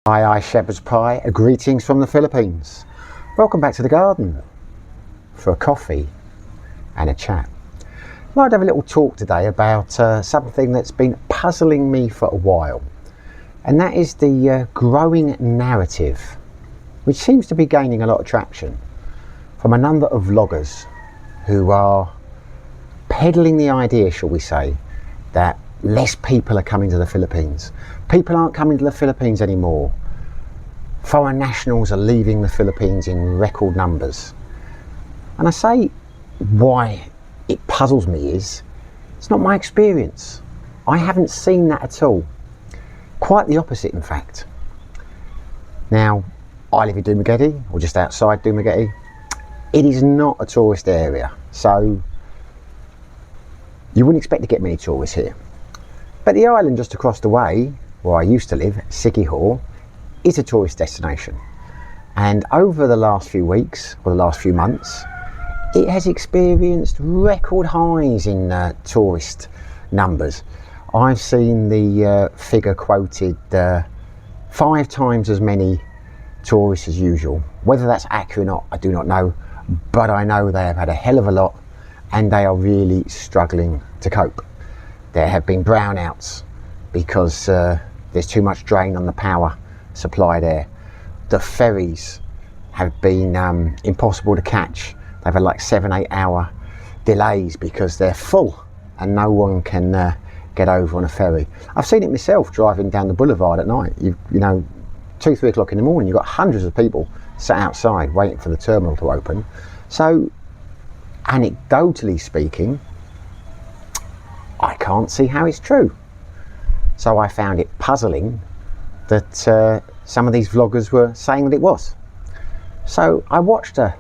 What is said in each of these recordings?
Hi, Shepherd's Pie. Greetings from the Philippines. Welcome back to the garden for a coffee and a chat. I'd like to have a little talk today about something that's been puzzling me for a while, and that is the growing narrative, which seems to be gaining a lot of traction from a number of vloggers who are peddling the idea, shall we say, that less people are coming to the Philippines. People aren't coming to the Philippines anymore. Foreign nationals are leaving the Philippines in record numbers. And I say why it puzzles me is it's not my experience. I haven't seen that at all. Quite the opposite, in fact. Now, I live in Dumaguete, or just outside Dumaguete. It is not a tourist area, so you wouldn't expect to get many tourists here. But the island just across the way, where I used to live, Siquijor, is a tourist destination. And over the last few weeks, or the last few months, it has experienced record highs in tourist numbers. I've seen the figure quoted 5 times as many tourists as usual. Whether that's accurate or not, I do not know, but I know they have had a hell of a lot and they are really struggling to cope. There have been brownouts because there's too much drain on the power supply there. The ferries have been impossible to catch. They've had like 7-8 hour delays because they're full and no one can get over on a ferry. I've seen it myself driving down the boulevard at night. You know, 2-3 o'clock in the morning, you've got hundreds of people sat outside waiting for the terminal to open. So anecdotally speaking, I can't see how it's true. So I found it puzzling that some of these vloggers were saying that it was. So I watched a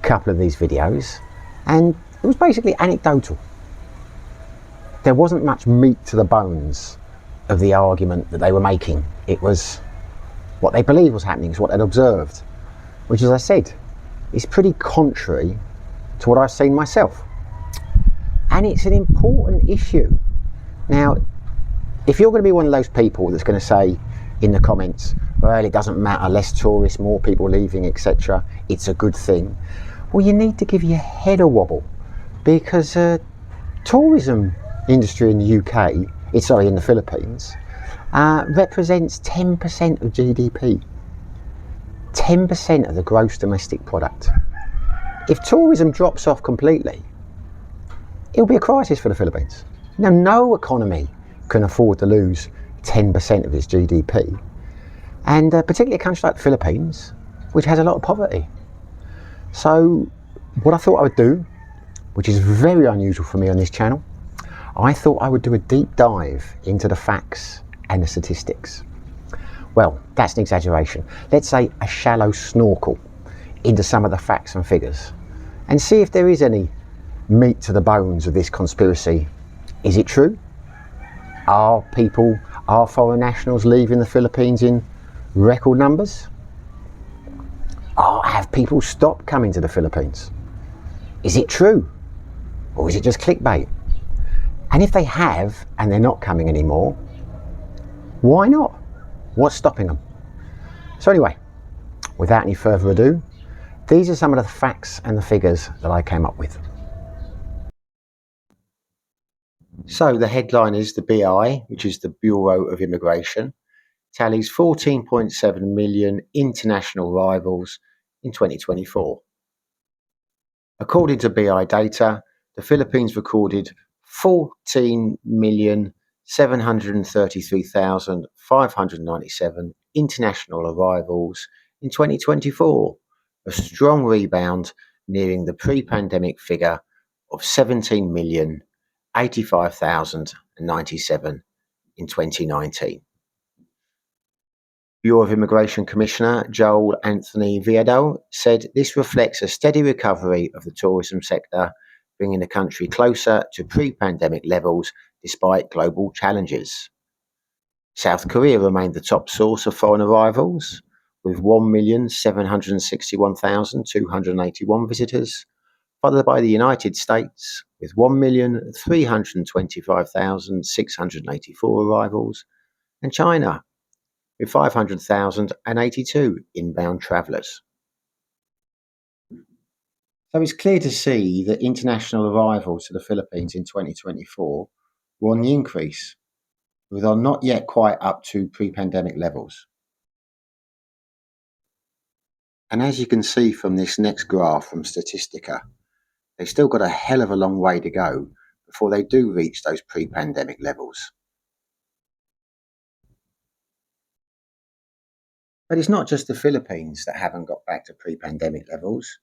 couple of these videos and it was basically anecdotal. There wasn't much meat to the bones of the argument that they were making. It was what they believed was happening, it's what they'd observed, which, as I said, is pretty contrary to what I've seen myself. And it's an important issue. Now, if you're going to be one of those people that's going to say in the comments, well, it doesn't matter, less tourists, more people leaving, etc., it's a good thing, well, you need to give your head a wobble, because tourism industry in the UK, in the Philippines, represents 10% of GDP, 10% of the gross domestic product. If tourism drops off completely, it'll be a crisis for the Philippines. Now, no economy can afford to lose 10% of its GDP, and particularly a country like the Philippines, which has a lot of poverty. So what I thought I would do, which is very unusual for me on this channel, I thought I would do a deep dive into the facts and the statistics. Well, that's an exaggeration. Let's say a shallow snorkel into some of the facts and figures and see if there is any meat to the bones of this conspiracy. Is it true? Are foreign nationals leaving the Philippines in record numbers? Have people stopped coming to the Philippines? Is it true? Or is it just clickbait? And if they have and they're not coming anymore, why not? What's stopping them? So anyway, without any further ado, these are some of the facts and the figures that I came up with. So the headline is the BI, which is the Bureau of Immigration, tallies 14.7 million international arrivals in 2024. According to BI data, the Philippines recorded 14,733,597 international arrivals in 2024, a strong rebound nearing the pre-pandemic figure of 17,085,097 in 2019. Bureau of Immigration Commissioner Joel Anthony Viado said this reflects a steady recovery of the tourism sector, bringing the country closer to pre-pandemic levels despite global challenges. South Korea remained the top source of foreign arrivals, with 1,761,281 visitors, followed by the United States with 1,325,684 arrivals, and China with 500,082 inbound travellers. So it's clear to see that international arrivals to the Philippines in 2024 were on the increase, although not yet quite up to pre-pandemic levels. And as you can see from this next graph from Statistica, they've still got a hell of a long way to go before they do reach those pre-pandemic levels. But it's not just the Philippines that haven't got back to pre-pandemic levels.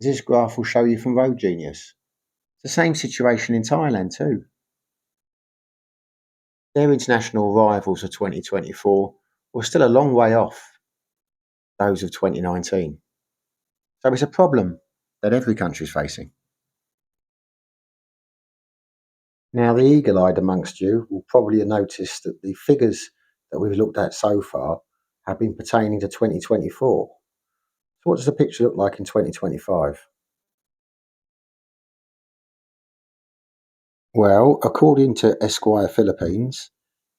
As this graph will show you from Road Genius. It's the same situation in Thailand too. Their international arrivals of 2024 were still a long way off those of 2019. So it's a problem that every country is facing. Now, the eagle-eyed amongst you will probably have noticed that the figures that we've looked at so far have been pertaining to 2024. So what does the picture look like in 2025? Well, according to Esquire Philippines,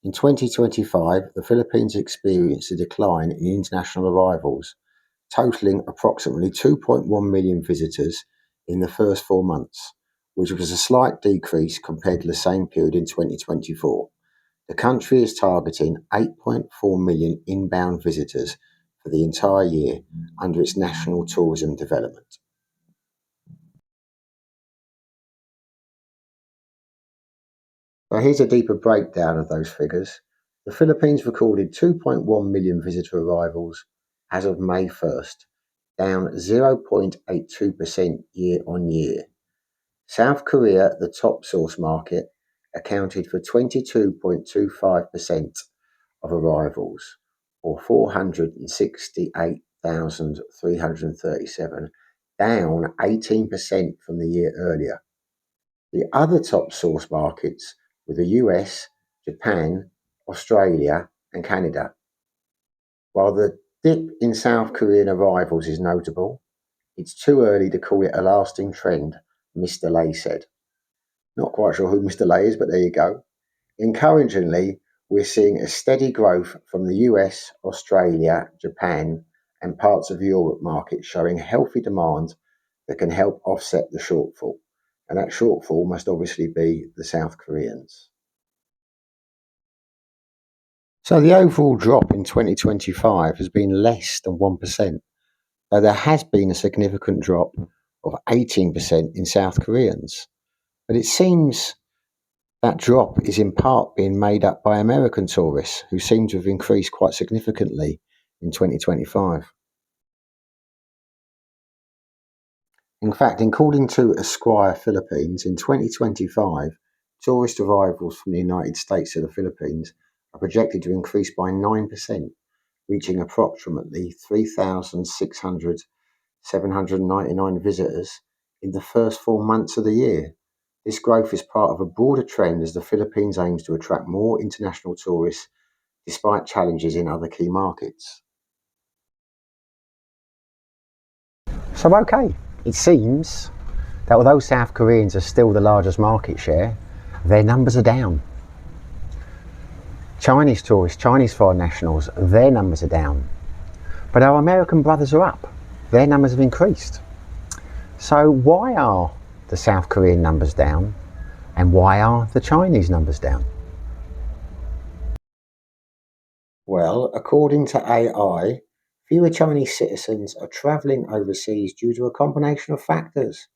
in 2025, the Philippines experienced a decline in international arrivals, totaling approximately 2.1 million visitors in the first 4 months, which was a slight decrease compared to the same period in 2024. The country is targeting 8.4 million inbound visitors for the entire year under its national tourism development. So here's a deeper breakdown of those figures. The Philippines recorded 2.1 million visitor arrivals as of May 1st, down 0.82% year on year. South Korea, the top source market, accounted for 22.25% of arrivals, or 468,337, down 18% from the year earlier. The other top source markets were the US, Japan, Australia, and Canada. While the dip in South Korean arrivals is notable, it's too early to call it a lasting trend, Mr. Lay said. Not quite sure who Mr. Lay is, but there you go. Encouragingly, we're seeing a steady growth from the US, Australia, Japan, and parts of Europe markets showing healthy demand that can help offset the shortfall. And that shortfall must obviously be the South Koreans. So the overall drop in 2025 has been less than 1%, though there has been a significant drop of 18% in South Koreans. But it seems that drop is in part being made up by American tourists, who seem to have increased quite significantly in 2025. In fact, according to Esquire Philippines, in 2025, tourist arrivals from the United States to the Philippines are projected to increase by 9%, reaching approximately 3,799 visitors in the first 4 months of the year. This growth is part of a broader trend as the Philippines aims to attract more international tourists despite challenges in other key markets. So, okay, it seems that although South Koreans are still the largest market share, their numbers are down. Chinese tourists, Chinese foreign nationals, their numbers are down. But our American brothers are up. Their numbers have increased. So why are the South Korean numbers down, and why are the Chinese numbers down? Well, according to AI, fewer Chinese citizens are travelling overseas due to a combination of factors,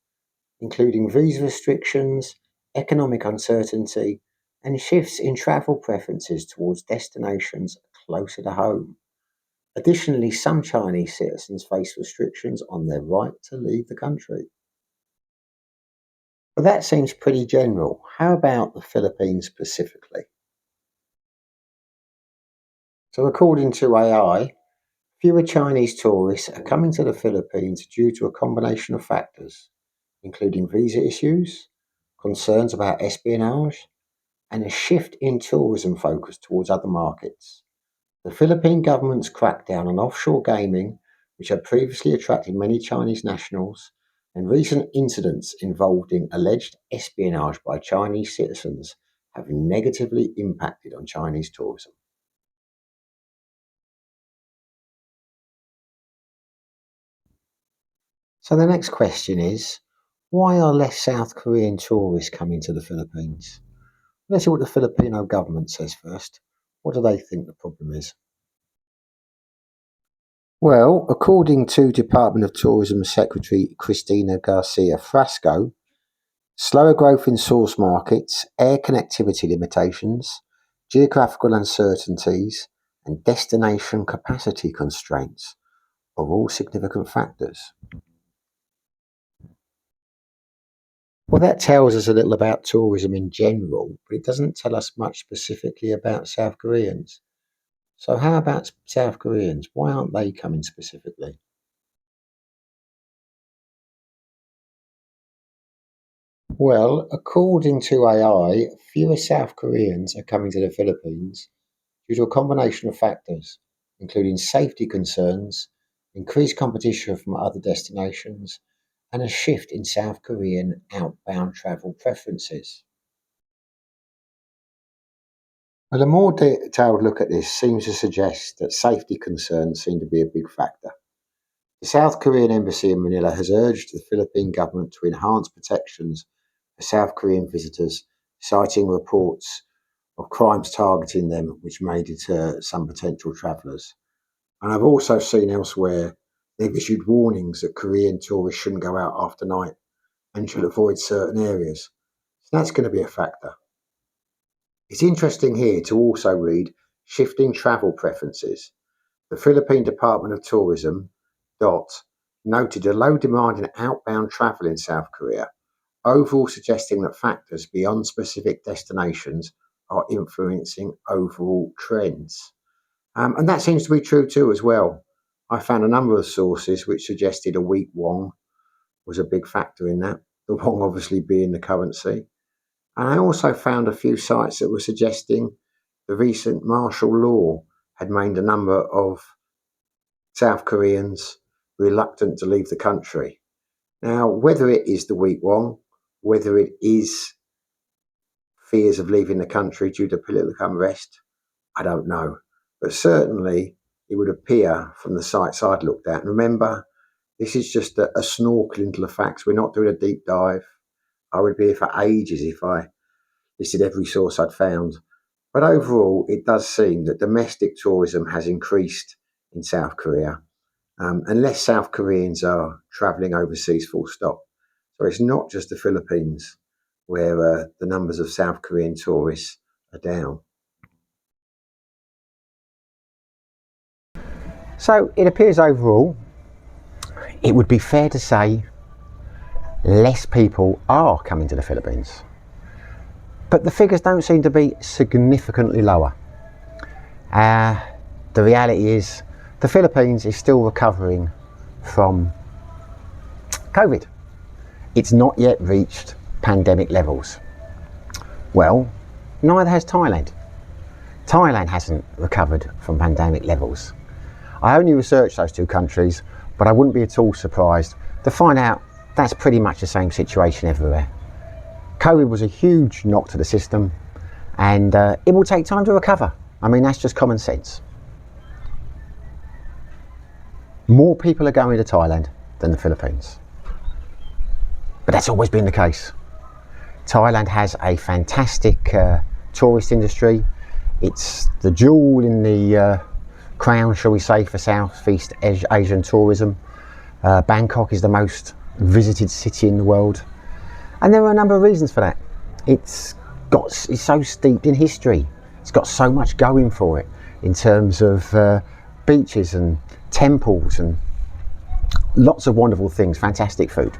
including visa restrictions, economic uncertainty, and shifts in travel preferences towards destinations closer to home. Additionally, some Chinese citizens face restrictions on their right to leave the country. Well, that seems pretty general. How about the Philippines specifically? So, according to AI, fewer Chinese tourists are coming to the Philippines due to a combination of factors, including visa issues, concerns about espionage, and a shift in tourism focus towards other markets. The Philippine government's crackdown on offshore gaming, which had previously attracted many Chinese nationals, and recent incidents involving alleged espionage by Chinese citizens have negatively impacted on Chinese tourism. So the next question is, why are less South Korean tourists coming to the Philippines? Let's see what the Filipino government says first. What do they think the problem is? Well, according to Department of Tourism Secretary Cristina Garcia Frasco, slower growth in source markets, air connectivity limitations, geographical uncertainties, and destination capacity constraints are all significant factors. Well, that tells us a little about tourism in general, but it doesn't tell us much specifically about South Koreans. So, how about South Koreans? Why aren't they coming specifically? Well, according to AI, fewer South Koreans are coming to the Philippines due to a combination of factors, including safety concerns, increased competition from other destinations, and a shift in South Korean outbound travel preferences. Well, a more detailed look at this seems to suggest that safety concerns seem to be a big factor. The South Korean embassy in Manila has urged the Philippine government to enhance protections for South Korean visitors, citing reports of crimes targeting them, which may deter some potential travellers. And I've also seen elsewhere they've issued warnings that Korean tourists shouldn't go out after night and should avoid certain areas. So that's going to be a factor. It's interesting here to also read shifting travel preferences. The Philippine Department of Tourism noted a low demand in outbound travel in South Korea, overall suggesting that factors beyond specific destinations are influencing overall trends. And that seems to be true too as well. I found a number of sources which suggested a weak won was a big factor in that, the won obviously being the currency. And I also found a few sites that were suggesting the recent martial law had made a number of South Koreans reluctant to leave the country. Now, whether it is the weak won, whether it is fears of leaving the country due to political unrest, I don't know. But certainly it would appear from the sites I'd looked at. And remember, this is just a snorkel into the facts. We're not doing a deep dive. I would be here for ages if I listed every source I'd found. But overall, it does seem that domestic tourism has increased in South Korea, and less South Koreans are travelling overseas full stop. So it's not just the Philippines where the numbers of South Korean tourists are down. So it appears overall, it would be fair to say less people are coming to the Philippines. But the figures don't seem to be significantly lower. The reality is the Philippines is still recovering from COVID. It's not yet reached pandemic levels. Well, neither has Thailand. Thailand hasn't recovered from pandemic levels. I only researched those two countries, but I wouldn't be at all surprised to find out that's pretty much the same situation everywhere. COVID was a huge knock to the system, and it will take time to recover. I mean, that's just common sense. More people are going to Thailand than the Philippines. But that's always been the case. Thailand has a fantastic tourist industry. It's the jewel in the crown, shall we say, for Southeast Asian tourism. Bangkok is the most visited city in the world. And there are a number of reasons for that. It's so steeped in history. It's got so much going for it in terms of beaches and temples and lots of wonderful things, fantastic food.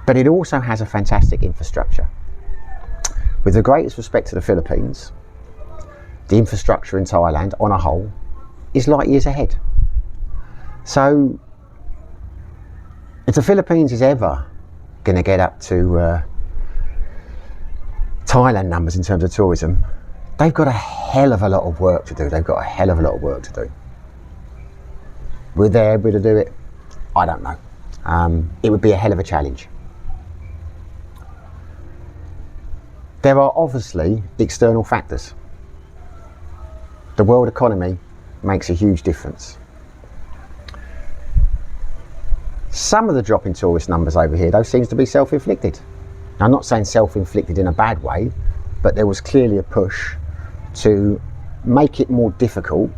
But it also has a fantastic infrastructure. With the greatest respect to the Philippines, the infrastructure in Thailand on a whole is light years ahead. So if the Philippines is ever going to get up to Thailand numbers in terms of tourism, they've got a hell of a lot of work to do. Will they able to do it? I don't know. It would be a hell of a challenge. There are obviously external factors. The world economy makes a huge difference. Some of the drop in tourist numbers over here, though, seems to be self-inflicted. Now, I'm not saying self-inflicted in a bad way, but there was clearly a push to make it more difficult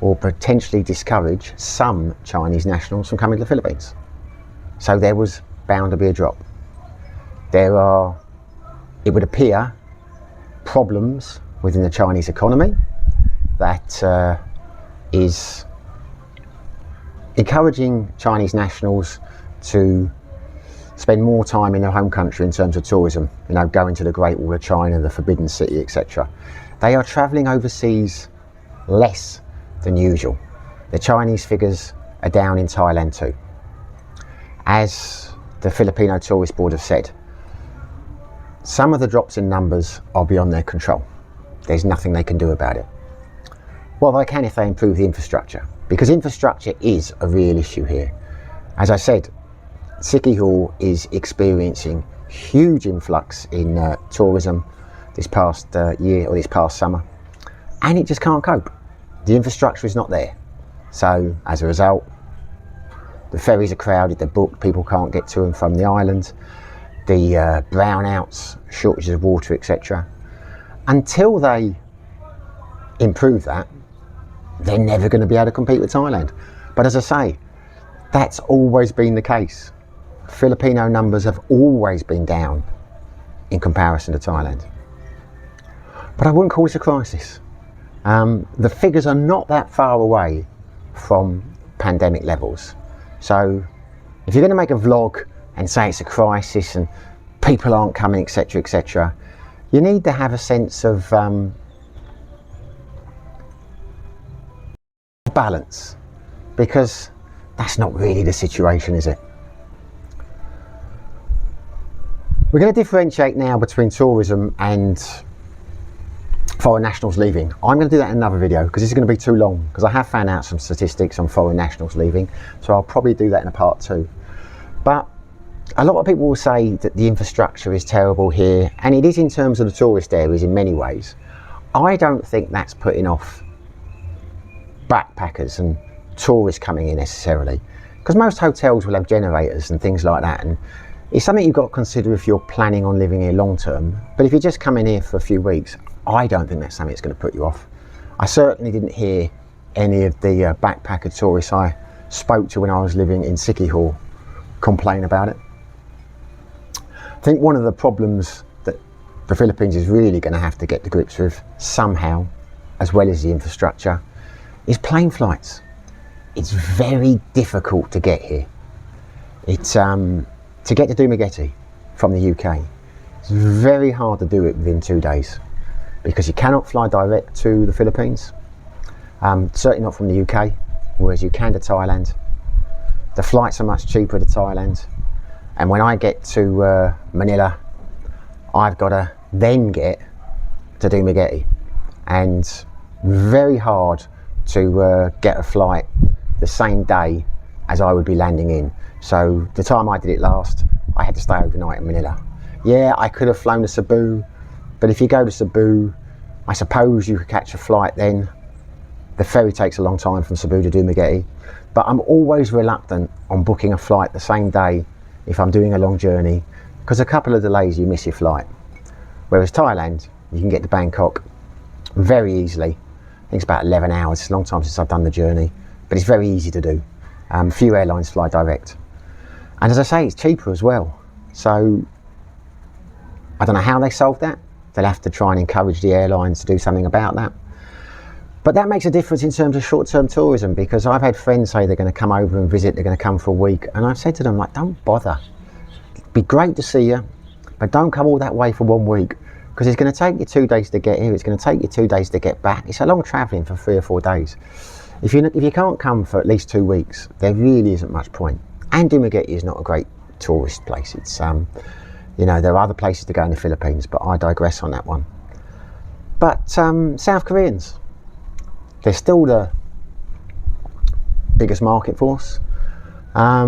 or potentially discourage some Chinese nationals from coming to the Philippines. So there was bound to be a drop. There are, it would appear, problems within the Chinese economy that is encouraging Chinese nationals to spend more time in their home country in terms of tourism, you know, going to the Great Wall of China, the Forbidden City, etc. They are travelling overseas less than usual. The Chinese figures are down in Thailand too. As the Filipino Tourist Board have said, some of the drops in numbers are beyond their control. There's nothing they can do about it. Well, they can if they improve the infrastructure, because infrastructure is a real issue here. As I said, Siquijor is experiencing huge influx in tourism this past year or this past summer, and it just can't cope. The infrastructure is not there. So as a result, the ferries are crowded, they're booked, people can't get to and from the island, the brownouts, shortages of water, etc. Until they improve that, they're never going to be able to compete with Thailand. But as I say, that's always been the case. Filipino numbers have always been down in comparison to Thailand. But I wouldn't call this a crisis. The figures are not that far away from pandemic levels. So if you're going to make a vlog and say it's a crisis and people aren't coming, etc., etc., you need to have a sense of balance, because that's not really the situation, is it? We're going to differentiate now between tourism and foreign nationals leaving. I'm going to do that in another video because this is going to be too long, because I have found out some statistics on foreign nationals leaving, so I'll probably do that in a part 2. But a lot of people will say that the infrastructure is terrible here, and it is in terms of the tourist areas in many ways. I don't think that's putting off backpackers and tourists coming in necessarily, because most hotels will have generators and things like that, and it's something you've got to consider if you're planning on living here long term. But if you're just coming here for a few weeks, I don't think that's something that's going to put you off. I certainly didn't hear any of the backpacker tourists I spoke to when I was living in Siquijor complain about it. I think one of the problems that the Philippines is really going to have to get to grips with somehow, as well as the infrastructure, is plane flights. It's very difficult to get here. It's to get to Dumaguete from the UK, it's very hard to do it within 2 days, because you cannot fly direct to the Philippines, certainly not from the UK, whereas you can to Thailand. The flights are much cheaper to Thailand, and when I get to Manila, I've got to then get to Dumaguete, and very hard to get a flight the same day as I would be landing in. So the time I did it last, I had to stay overnight in Manila. Yeah, I could have flown to Cebu, but if you go to Cebu, I suppose you could catch a flight then. The ferry takes a long time from Cebu to Dumaguete, but I'm always reluctant on booking a flight the same day if I'm doing a long journey, because a couple of delays you miss your flight. Whereas Thailand, you can get to Bangkok very easily. I think it's about 11 hours. It's a long time since I've done the journey, but it's very easy to do. Few airlines fly direct. And as I say, it's cheaper as well. So I don't know how they solve that. They'll have to try and encourage the airlines to do something about that. But that makes a difference in terms of short-term tourism, because I've had friends say they're going to come over and visit, they're going to come for a week, and I've said to them, like, don't bother. It'd be great to see you, but don't come all that way for 1 week, because it's going to take you 2 days to get here, it's going to take you 2 days to get back. It's a long travelling for 3 or 4 days. If you can't come for at least 2 weeks, there really isn't much point. And Dumaguete is not a great tourist place. It's you know, there are other places to go in the Philippines, but I digress on that one. But South Koreans, they're still the biggest market for us. I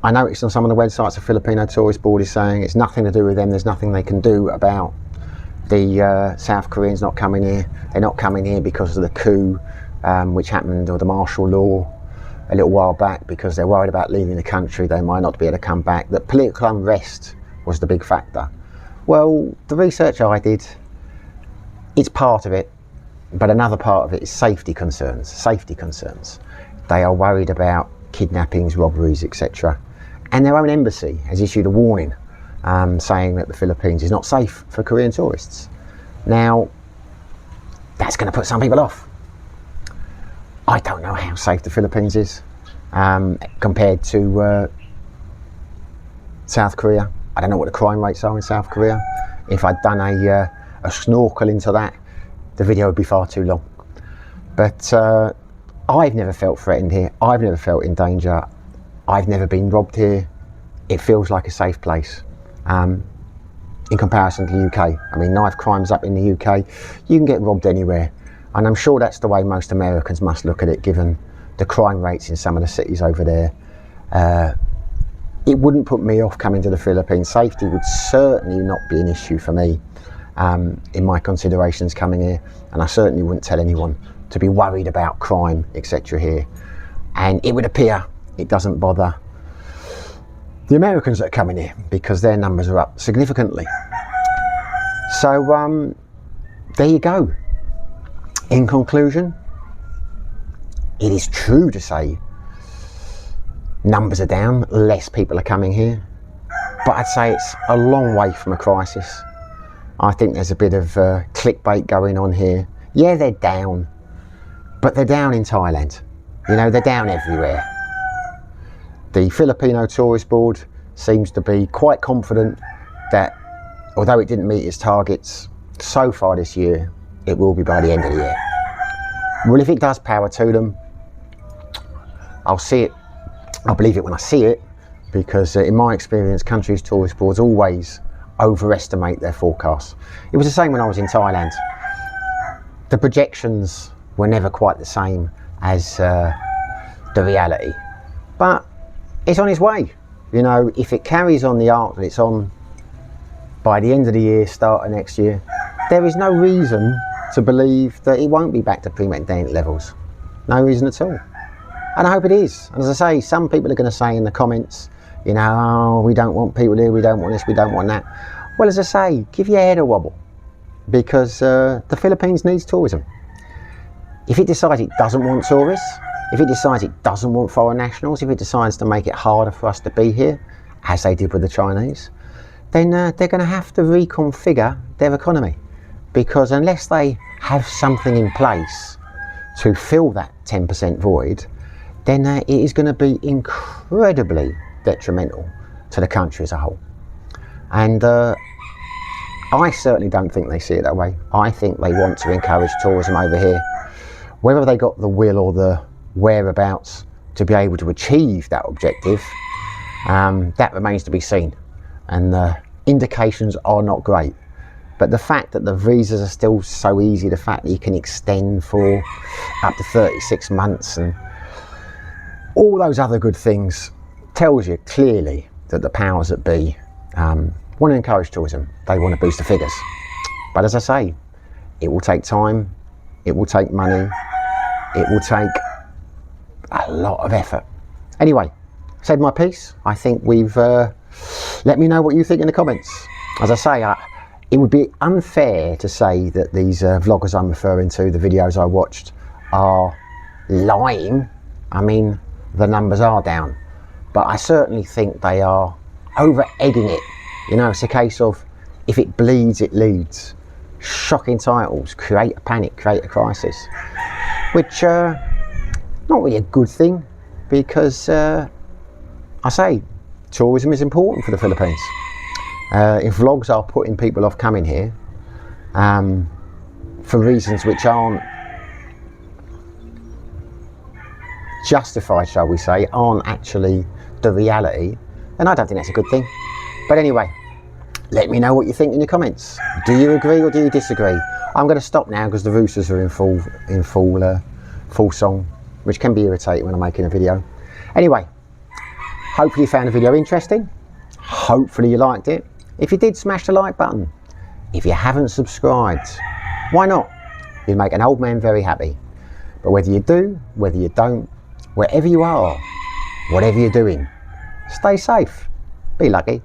noticed on some of the websites the Filipino Tourist Board is saying it's nothing to do with them, there's nothing they can do about the South Koreans not coming here. They're not coming here because of the coup which happened, or the martial law a little while back because they're worried about leaving the country, they might not be able to come back, that political unrest was the big factor. Well, the research I did, it's part of it, but another part of it is safety concerns. They are worried about kidnappings, robberies, etc. And their own embassy has issued a warning saying that the Philippines is not safe for Korean tourists. Now, that's going to put some people off. I don't know how safe the Philippines is compared to South Korea. I don't know what the crime rates are in South Korea. If I'd done a snorkel into that, the video would be far too long. But I've never felt threatened here. I've never felt in danger. I've never been robbed here. It feels like a safe place in comparison to the UK. I mean, knife crimes up in the UK, you can get robbed anywhere. And I'm sure that's the way most Americans must look at it, given the crime rates in some of the cities over there. It wouldn't put me off coming to the Philippines. Safety would certainly not be an issue for me in my considerations coming here. And I certainly wouldn't tell anyone to be worried about crime, etc. here. And it would appear it doesn't bother the Americans that are coming here because their numbers are up significantly. So there you go. In conclusion, it is true to say numbers are down, less people are coming here, but I'd say it's a long way from a crisis. I think there's a bit of clickbait going on here. Yeah, they're down, but they're down in Thailand. You know, they're down everywhere. The Filipino Tourist Board seems to be quite confident that although it didn't meet its targets so far this year, it will be by the end of the year. Well, if it does, power to them. I'll see it. I'll believe it when I see it, because in my experience, countries' tourist boards always overestimate their forecasts. It was the same when I was in Thailand. The projections were never quite the same as the reality, but it's on its way. You know, if it carries on the arc that it's on by the end of the year, start of next year, there is no reason to believe that it won't be back to pre-pandemic levels. No reason at all. And I hope it is. And as I say, some people are going to say in the comments, you know, oh, we don't want people here, we don't want this, we don't want that. Well, as I say, give your head a wobble, because the Philippines needs tourism. If it decides it doesn't want tourists, if it decides it doesn't want foreign nationals, if it decides to make it harder for us to be here, as they did with the Chinese, then they're going to have to reconfigure their economy. Because unless they have something in place to fill that 10% void, then it is going to be incredibly detrimental to the country as a whole. And I certainly don't think they see it that way. I think they want to encourage tourism over here. Whether they got the will or the whereabouts to be able to achieve that objective, that remains to be seen. And the indications are not great. But the fact that the visas are still so easy, the fact that you can extend for up to 36 months and all those other good things tells you clearly that the powers that be want to encourage tourism. They want to boost the figures. But as I say, it will take time, it will take money, it will take a lot of effort. Anyway, said my piece. I think we've let me know what you think in the comments. As I say, it would be unfair to say that these vloggers I'm referring to, the videos I watched, are lying. I mean, the numbers are down, but I certainly think they are over-egging it. You know, it's a case of, if it bleeds, it leads. Shocking titles, create a panic, create a crisis, which not really a good thing, because I say tourism is important for the Philippines. If vlogs are putting people off coming here for reasons which aren't justified, shall we say, aren't actually the reality, then I don't think that's a good thing. But anyway, let me know what you think in the comments. Do you agree or do you disagree? I'm going to stop now because the roosters are in full song, which can be irritating when I'm making a video. Anyway, hopefully you found the video interesting. Hopefully you liked it. If you did, smash the like button. If you haven't subscribed, why not? You'd make an old man very happy. But whether you do, whether you don't, wherever you are, whatever you're doing. Stay safe. Be lucky.